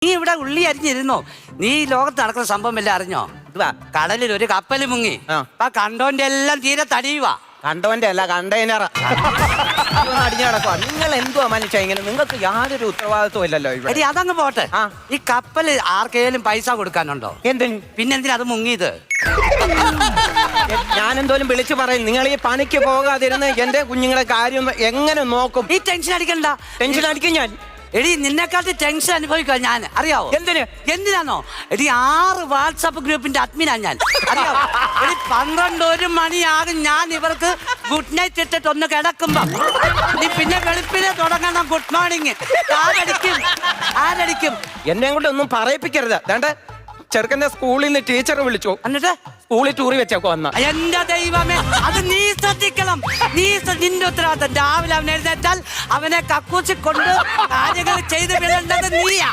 നീ ഇവിടെ ഉള്ളി അരിഞ്ഞിരുന്നോ? നീ ഈ ലോകത്ത് നടക്കുന്ന സംഭവം എല്ലാം അറിഞ്ഞോ? കടലിൽ ഒരു കപ്പൽ മുങ്ങി. ആ കണ്ടോന്റെ എല്ലാം തീരെ തടിയുവാ. കണ്ടവന്റെ അല്ല കണ്ടെയ്നർ അടിഞ്ഞു കിടക്കുക. നിങ്ങൾ എന്തുവാ മനുഷ്യ ഇങ്ങനെ? നിങ്ങൾക്ക് യാതൊരു ഉത്തരവാദിത്വം ഇല്ലല്ലോ ഇവിടെ. എടി അതങ്ങ് പോട്ടെ. ഈ കപ്പൽ ആർക്കെങ്കിലും പൈസ കൊടുക്കാനുണ്ടോ? എന്തിന്? പിന്നെന്തിനാ അത് മുങ്ങിയത്? ഞാൻ എന്തോലും വിളിച്ചു പറയും. നിങ്ങൾ ഈ പണിക്ക് പോകാതിരുന്ന് എന്റെ കുഞ്ഞുങ്ങളെ കാര്യം എങ്ങനെ നോക്കും? ഈ ടെൻഷൻ അടിക്കണ്ട. ടെൻഷൻ അടിക്കും ഞാൻ. എടി നിന്നെക്കാട്ടി ടെൻഷൻ അനുഭവിക്കുക ഞാൻ. അറിയാവോ എന്തിനാണോ? എടി 6 വാട്സാപ്പ് ഗ്രൂപ്പിന്റെ അഡ്മിനാ ഞാൻ. അറിയാവോ? എടി 12 മണിയാകും ഞാൻ ഇവർക്ക് ഗുഡ് നൈറ്റ് ഇട്ടിട്ട് ഒന്ന് കിടക്കുമ്പോ നീ പിന്നെ വെളുപ്പിനെ തുടങ്ങണം ഗുഡ് മോർണിംഗ്. ആരടിക്കും? എന്നെ കൊണ്ട് ഒന്നും പറയിപ്പിക്കരുത്. വേണ്ട, ചെറുക്കന്റെ സ്കൂളിൽ നിന്ന് ടീച്ചർ വിളിച്ചു. എന്നിട്ട് സ്കൂളിൽ ടൂറി വെച്ചേക്കോ വന്ന. എന്റെ ദൈവമേ, അത് നീ ശ്രദ്ധിക്കണം. നിന്റെ ഉത്തരവാദിത്തം. രാവിലെ അവൻ എഴുന്നേറ്റാൽ അവനെ കക്കൂച്ചി കൊണ്ട് കാര്യങ്ങൾ ചെയ്ത് വിടേണ്ടത് നീയാ.